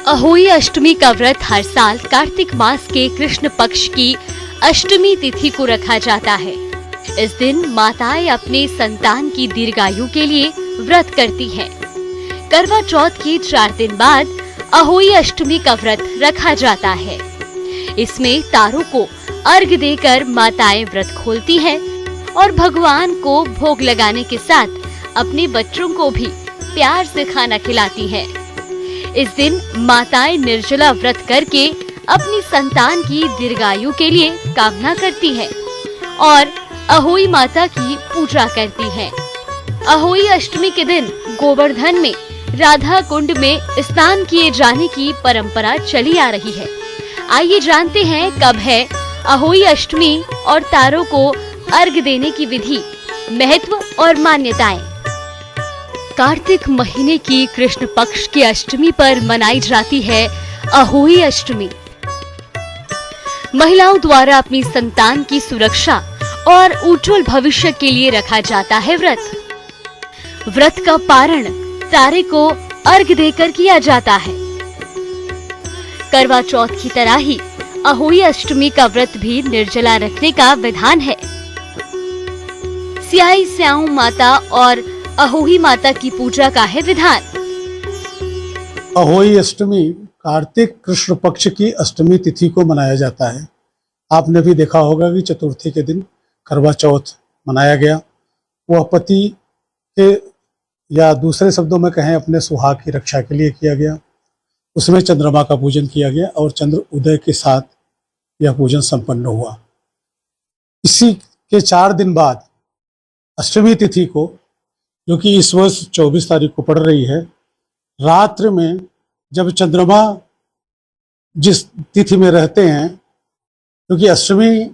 अहोई अष्टमी का व्रत हर साल कार्तिक मास के कृष्ण पक्ष की अष्टमी तिथि को रखा जाता है। इस दिन माताएं अपने संतान की दीर्घायु के लिए व्रत करती हैं। करवा चौथ के 4 दिन बाद अहोई अष्टमी का व्रत रखा जाता है। इसमें तारों को अर्घ देकर माताएं व्रत खोलती हैं और भगवान को भोग लगाने के साथ अपने बच्चों को भी प्यार से खाना खिलाती हैं। इस दिन माताएं निर्जला व्रत करके अपनी संतान की दीर्घायु के लिए कामना करती हैं और अहोई माता की पूजा करती हैं। अहोई अष्टमी के दिन गोवर्धन में राधा कुंड में स्नान किए जाने की परंपरा चली आ रही है। आइए जानते हैं कब है अहोई अष्टमी और तारों को अर्घ देने की विधि, महत्व और मान्यताएं। कार्तिक महीने की कृष्ण पक्ष की अष्टमी पर मनाई जाती है अहोई अष्टमी। महिलाओं द्वारा अपनी संतान की सुरक्षा और उज्जवल भविष्य के लिए रखा जाता है व्रत। व्रत का पारण तारे को अर्घ देकर किया जाता है। करवा चौथ की तरह ही अहोई अष्टमी का व्रत भी निर्जला रखने का विधान है। सियाई स्याऊ माता और अहोई माता की पूजा का है विधान। अहोई अष्टमी कार्तिक कृष्ण पक्ष की अष्टमी तिथि को मनाया जाता है। आपने भी देखा होगा कि चतुर्थी के दिन करवा चौथ मनाया गया। वह पति के या दूसरे शब्दों में कहें अपने सुहाग की रक्षा के लिए किया गया। उसमें चंद्रमा का पूजन किया गया और चंद्र उदय के साथ यह पूजन संपन्न हुआ। इसी के 4 दिन बाद अष्टमी तिथि को, जो कि इस वर्ष 24 तारीख को पड़ रही है, रात्रि में जब चंद्रमा जिस तिथि में रहते हैं, क्योंकि अष्टमी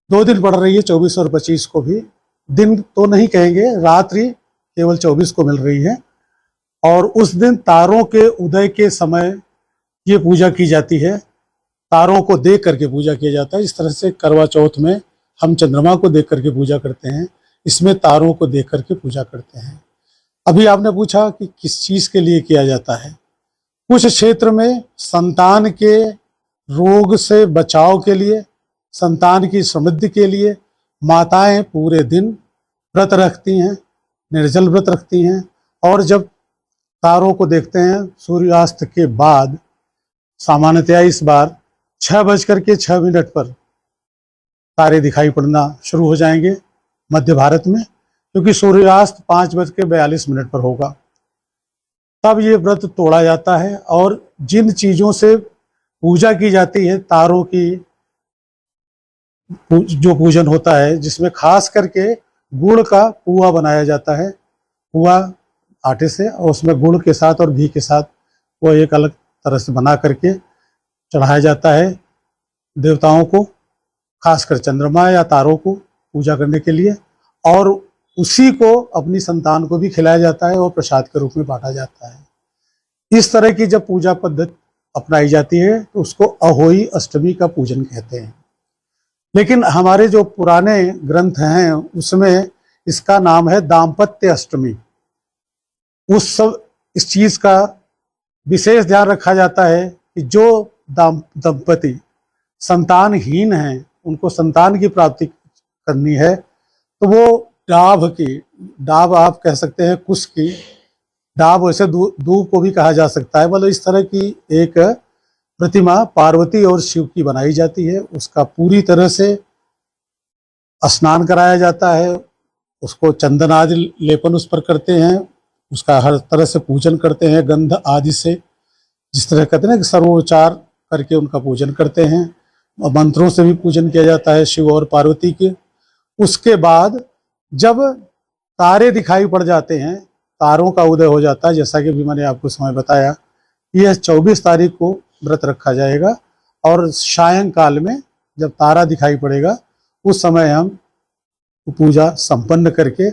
2 दिन पड़ रही है, 24 और 25 को भी, दिन तो नहीं कहेंगे, रात्रि केवल 24 को मिल रही है और उस दिन तारों के उदय के समय ये पूजा की जाती है। तारों को देख करके पूजा किया जाता है। इस तरह से करवा चौथ में हम चंद्रमा को देख करके पूजा करते हैं, इसमें तारों को देख करके पूजा करते हैं। अभी आपने पूछा कि किस चीज के लिए किया जाता है। कुछ क्षेत्र में संतान के रोग से बचाव के लिए, संतान की समृद्धि के लिए माताएं पूरे दिन व्रत रखती हैं, निर्जल व्रत रखती हैं और जब तारों को देखते हैं सूर्यास्त के बाद, सामान्यतया इस बार 6:06 पर तारे दिखाई पड़ना शुरू हो जाएंगे मध्य भारत में, क्योंकि सूर्यास्त 5:42 पर होगा। तब ये व्रत तोड़ा जाता है और जिन चीजों से पूजा की जाती है, तारों की जो पूजन होता है, जिसमें खास करके गुड़ का पुआ बनाया जाता है। पुआ आटे से और उसमें गुड़ के साथ और घी के साथ वो एक अलग तरह से बना करके चढ़ाया जाता है देवताओं को, खासकर चंद्रमा या तारों को पूजा करने के लिए, और उसी को अपनी संतान को भी खिलाया जाता है और प्रसाद के रूप में बांटा जाता है। इस तरह की जब पूजा पद्धति अपनाई जाती है तो उसको अहोई अष्टमी का पूजन कहते हैं। लेकिन हमारे जो पुराने ग्रंथ हैं उसमें इसका नाम है दाम्पत्य अष्टमी। इस चीज का विशेष ध्यान रखा जाता है कि जो दंपति संतानहीन हैं, उनको संतान की प्राप्ति करनी है, तो वो डाब आप कह सकते हैं, कुश की डाब, वैसे दूब को भी कहा जा सकता है, मतलब इस तरह की एक प्रतिमा पार्वती और शिव की बनाई जाती है। उसका पूरी तरह से स्नान कराया जाता है, उसको चंदन आदि लेपन उस पर करते हैं, उसका हर तरह से पूजन करते हैं, गंध आदि से, जिस तरह कहते हैं ना कि सर्वोच्चार करके उनका पूजन करते हैं। मंत्रों से भी पूजन किया जाता है शिव और पार्वती के। उसके बाद जब तारे दिखाई पड़ जाते हैं, तारों का उदय हो जाता है, जैसा कि भी मैंने आपको समय बताया, यह 24 तारीख को व्रत रखा जाएगा और सायंकाल में जब तारा दिखाई पड़ेगा उस समय हम पूजा संपन्न करके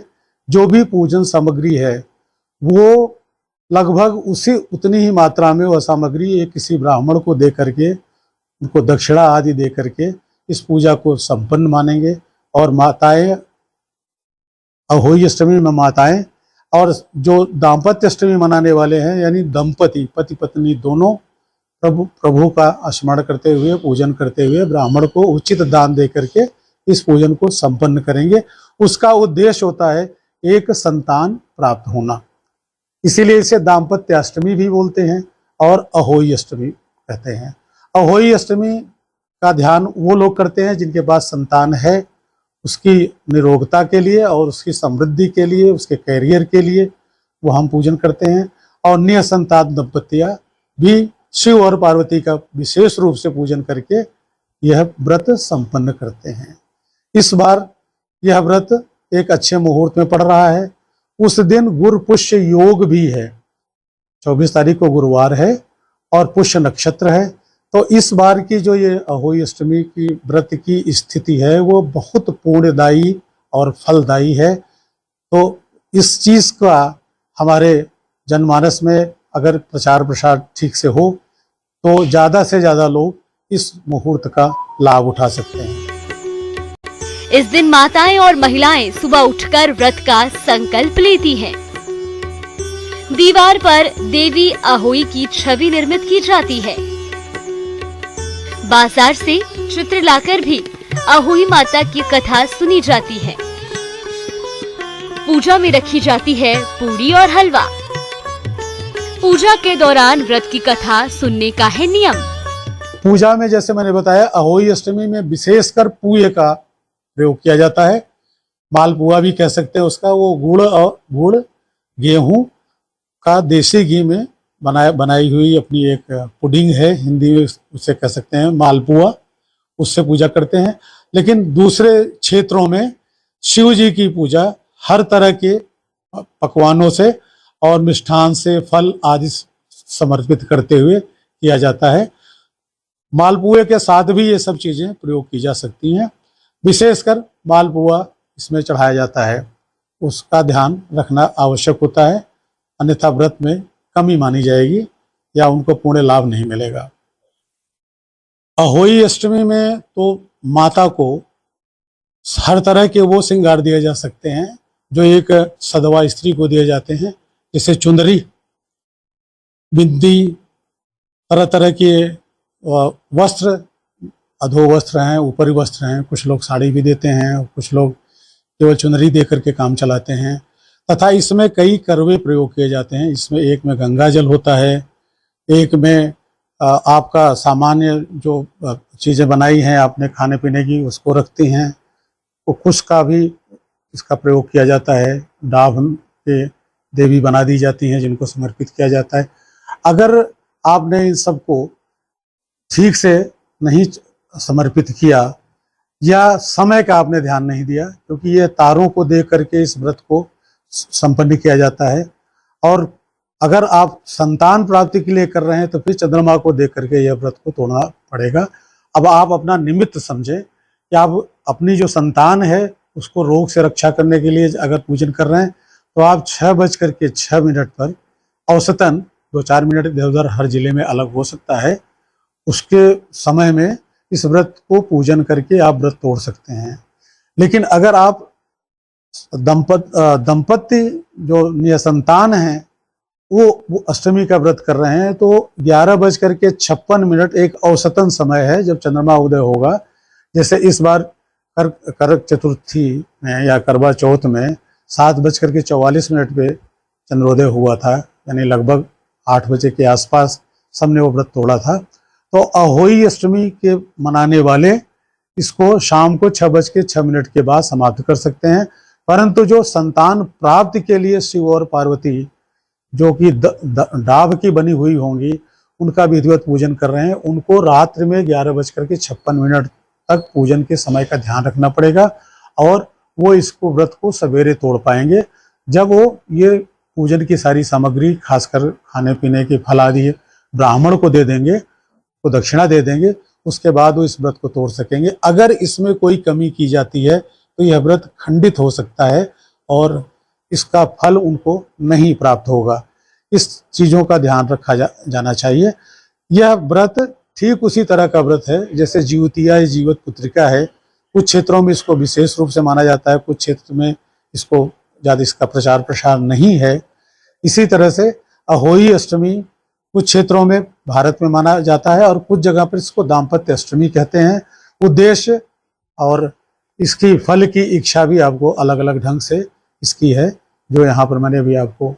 जो भी पूजन सामग्री है वो लगभग उतनी ही मात्रा में वह सामग्री एक किसी ब्राह्मण को दे करके, उनको दक्षिणा आदि दे करके इस पूजा को संपन्न मानेंगे। और माताएं अहोई अष्टमी में माताएं और जो दाम्पत्य अष्टमी मनाने वाले हैं, यानी दंपति पति पत्नी दोनों, प्रभु का स्मरण करते हुए, पूजन करते हुए ब्राह्मण को उचित दान दे करके इस पूजन को संपन्न करेंगे। उसका उद्देश्य होता है एक संतान प्राप्त होना, इसीलिए इसे दाम्पत्य अष्टमी भी बोलते हैं और अहोई अष्टमी कहते हैं। अहोई अष्टमी का ध्यान वो लोग करते हैं जिनके पास संतान है, उसकी निरोगता के लिए और उसकी समृद्धि के लिए, उसके कैरियर के लिए वो हम पूजन करते हैं। और निसंतान दंपतियां भी शिव और पार्वती का विशेष रूप से पूजन करके यह व्रत संपन्न करते हैं। इस बार यह व्रत एक अच्छे मुहूर्त में पड़ रहा है। उस दिन गुरु पुष्य योग भी है, 24 तारीख को गुरुवार है और पुष्य नक्षत्र है। तो इस बार की जो ये अहोई अष्टमी की व्रत की स्थिति है वो बहुत पुण्यदायी और फलदायी है। तो इस चीज का हमारे जनमानस में अगर प्रचार प्रसार ठीक से हो तो ज्यादा से ज्यादा लोग इस मुहूर्त का लाभ उठा सकते हैं। इस दिन माताएं और महिलाएं सुबह उठकर व्रत का संकल्प लेती हैं। दीवार पर देवी अहोई की छवि निर्मित की जाती है। बाजार से चित्र लाकर भी अहोई माता की कथा सुनी जाती है। पूजा में रखी जाती है पूरी और हलवा। पूजा के दौरान व्रत की कथा सुनने का है नियम। पूजा में जैसे मैंने बताया अहोई अष्टमी में विशेषकर पूए का प्रयोग किया जाता है। मालपुआ भी कह सकते हैं उसका। वो गुड़ गेहूं का देसी घी में बनाई हुई अपनी एक पुडिंग है, हिंदी में उसे कह सकते हैं मालपुआ, उससे पूजा करते हैं। लेकिन दूसरे क्षेत्रों में शिव जी की पूजा हर तरह के पकवानों से और मिष्ठान से, फल आदि समर्पित करते हुए किया जाता है। मालपुए के साथ भी ये सब चीजें प्रयोग की जा सकती हैं। विशेषकर मालपुआ इसमें चढ़ाया जाता है, उसका ध्यान रखना आवश्यक होता है, अन्यथा व्रत में कमी मानी जाएगी या उनको पूर्ण लाभ नहीं मिलेगा। अहोई अष्टमी में तो माता को हर तरह के वो श्रृंगार दिए जा सकते हैं जो एक सधवा स्त्री को दिए जाते हैं, जैसे चुंदरी, बिंदी, तरह तरह के वस्त्र, अधो वस्त्र हैं, ऊपरी वस्त्र हैं। कुछ लोग साड़ी भी देते हैं, कुछ लोग केवल चुनरी दे करके काम चलाते हैं। तथा इसमें कई करवे प्रयोग किए जाते हैं। इसमें एक में गंगा जल होता है, एक में आपका सामान्य जो चीज़ें बनाई हैं आपने खाने पीने की उसको रखती हैं। तो कुश का भी इसका प्रयोग किया जाता है। डाभ के देवी बना दी जाती हैं जिनको समर्पित किया जाता है। अगर आपने इन सबको ठीक से नहीं समर्पित किया या समय का आपने ध्यान नहीं दिया, क्योंकि ये तारों को देख करके इस व्रत को संपन्न किया जाता है। और अगर आप संतान प्राप्ति के लिए कर रहे हैं तो फिर चंद्रमा को देख करके यह व्रत को तोड़ना पड़ेगा। अब आप अपना निमित्त समझे कि आप अपनी जो संतान है उसको रोग से रक्षा करने के लिए अगर पूजन कर रहे हैं तो आप 6:06 पर औसतन 2-4 मिनट इधर उधर हर जिले में अलग हो सकता है, उसके समय में इस व्रत को पूजन करके आप व्रत तोड़ सकते हैं। लेकिन अगर आप दंपत्ति जो निसंतान हैं वो अष्टमी का व्रत कर रहे हैं तो 11:56 एक औसतन समय है जब चंद्रमा उदय होगा। जैसे इस बार करक चतुर्थी में या करवा चौथ में 7:44 पे चंद्रोदय हुआ था, यानी लगभग 8 बजे के आसपास सबने वो व्रत तोड़ा था। तो अहोई अष्टमी के मनाने वाले इसको शाम को 6:06 के बाद समाप्त कर सकते हैं। परंतु जो संतान प्राप्ति के लिए शिव और पार्वती जो कि डाब की बनी हुई होंगी उनका विधिवत पूजन कर रहे हैं, उनको रात्रि में 11:56 तक पूजन के समय का ध्यान रखना पड़ेगा और वो इसको व्रत को सवेरे तोड़ पाएंगे जब वो ये पूजन की सारी सामग्री खासकर खाने पीने के फल आदि ब्राह्मण को दे देंगे, को दक्षिणा दे देंगे, उसके बाद वो इस व्रत को तोड़ सकेंगे। अगर इसमें कोई कमी की जाती है तो यह व्रत खंडित हो सकता है और इसका फल उनको नहीं प्राप्त होगा। इस चीज़ों का ध्यान रखा जाना चाहिए। यह व्रत ठीक उसी तरह का व्रत है जैसे जीवतिया जीवत पुत्रिका है। कुछ क्षेत्रों में इसको विशेष रूप से माना जाता है, कुछ क्षेत्र में इसका प्रचार प्रसार नहीं है। इसी तरह से अहोई अष्टमी कुछ क्षेत्रों में भारत में माना जाता है और कुछ जगह पर इसको दाम्पत्य अष्टमी कहते हैं। उद्देश्य और इसकी फल की इच्छा भी आपको अलग अलग ढंग से इसकी है, जो यहाँ पर मैंने भी आपको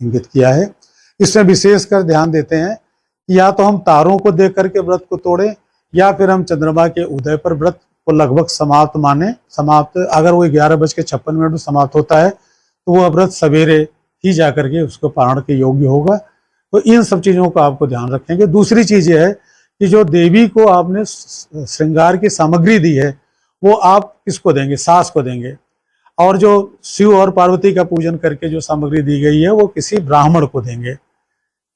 इंगित किया है। इसमें विशेषकर ध्यान देते हैं कि या तो हम तारों को देख करके व्रत को तोड़ें, या फिर हम चंद्रमा के उदय पर व्रत को लगभग समाप्त माने। समाप्त अगर वो 11:56 में समाप्त होता है तो वह व्रत सवेरे ही जाकर के उसको पारण के योग्य होगा। तो इन सब चीज़ों को आपको ध्यान रखेंगे। दूसरी चीज़ ये है कि जो देवी को आपने श्रृंगार की सामग्री दी है वो आप किसको देंगे? सास को देंगे। और जो शिव और पार्वती का पूजन करके जो सामग्री दी गई है वो किसी ब्राह्मण को देंगे,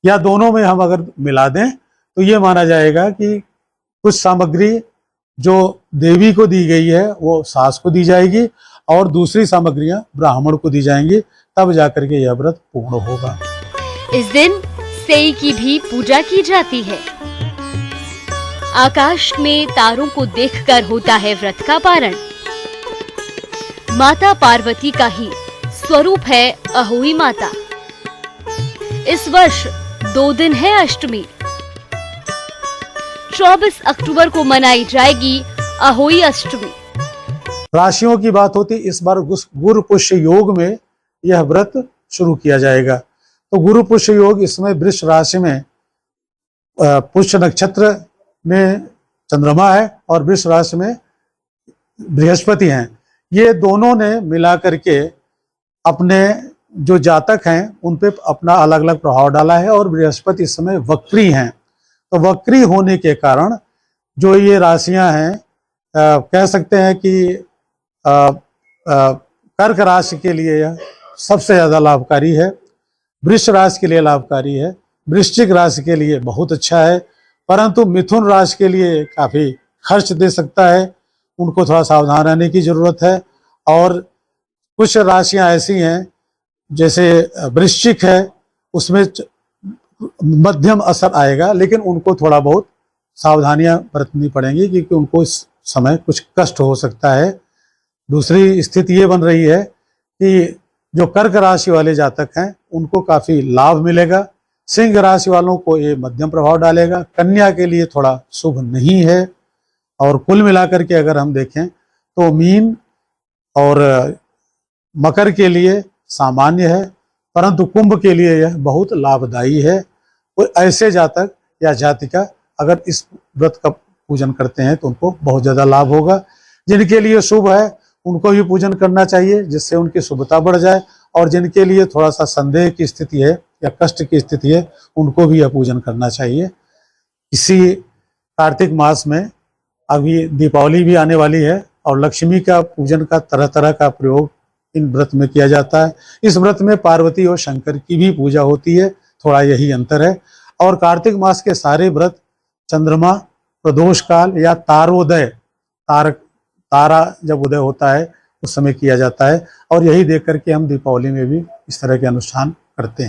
या दोनों में हम अगर मिला दें तो ये माना जाएगा कि कुछ सामग्री जो देवी को दी गई है वो सास को दी जाएगी और दूसरी सामग्रियां ब्राह्मण को दी जाएंगी, तब जाकर के यह व्रत पूर्ण होगा। इस दिन सेई की भी पूजा की जाती है। आकाश में तारों को देखकर होता है व्रत का पारण। माता पार्वती का ही स्वरूप है अहोई माता। इस वर्ष 2 दिन है अष्टमी। 24 अक्टूबर को मनाई जाएगी अहोई अष्टमी। राशियों की बात होती, इस बार गुरु पुष्य योग में यह व्रत शुरू किया जाएगा। तो गुरु पुष्य योग, इसमें वृष राशि में पुष्य नक्षत्र में चंद्रमा है और वृष राशि में बृहस्पति हैं। ये दोनों ने मिला करके अपने जो जातक हैं उन पे अपना अलग अलग प्रभाव डाला है, और बृहस्पति इस समय वक्री हैं। तो वक्री होने के कारण जो ये राशियां हैं, कह सकते हैं कि कर्क राशि के लिए यह सबसे ज्यादा लाभकारी है, वृष राशि के लिए लाभकारी है, वृश्चिक राशि के लिए बहुत अच्छा है, परंतु मिथुन राशि के लिए काफी खर्च दे सकता है, उनको थोड़ा सावधान रहने की जरूरत है। और कुछ राशियां ऐसी हैं जैसे वृश्चिक है, उसमें मध्यम असर आएगा, लेकिन उनको थोड़ा बहुत सावधानियां बरतनी पड़ेंगी क्योंकि उनको इस समय कुछ कष्ट हो सकता है। दूसरी स्थिति ये बन रही है कि जो कर्क राशि वाले जातक हैं उनको काफी लाभ मिलेगा। सिंह राशि वालों को ये मध्यम प्रभाव डालेगा। कन्या के लिए थोड़ा शुभ नहीं है। और कुल मिलाकर के अगर हम देखें तो मीन और मकर के लिए सामान्य है, परंतु कुंभ के लिए यह बहुत लाभदायी है। कोई ऐसे जातक या जातिका अगर इस व्रत का पूजन करते हैं तो उनको बहुत ज्यादा लाभ होगा। जिनके लिए शुभ है उनको भी पूजन करना चाहिए, जिससे उनकी शुभता बढ़ जाए, और जिनके लिए थोड़ा सा संदेह की स्थिति है या कष्ट की स्थिति है उनको भी यह पूजन करना चाहिए। इसी कार्तिक मास में अभी दीपावली भी आने वाली है और लक्ष्मी का पूजन का तरह तरह का प्रयोग इन व्रत में किया जाता है। इस व्रत में पार्वती और शंकर की भी पूजा होती है, थोड़ा यही अंतर है। और कार्तिक मास के सारे व्रत चंद्रमा प्रदोष काल या तारोदय, तारा जब उदय होता है उस समय किया जाता है, और यही देख करके हम दीपावली में भी इस तरह के अनुष्ठान करते हैं।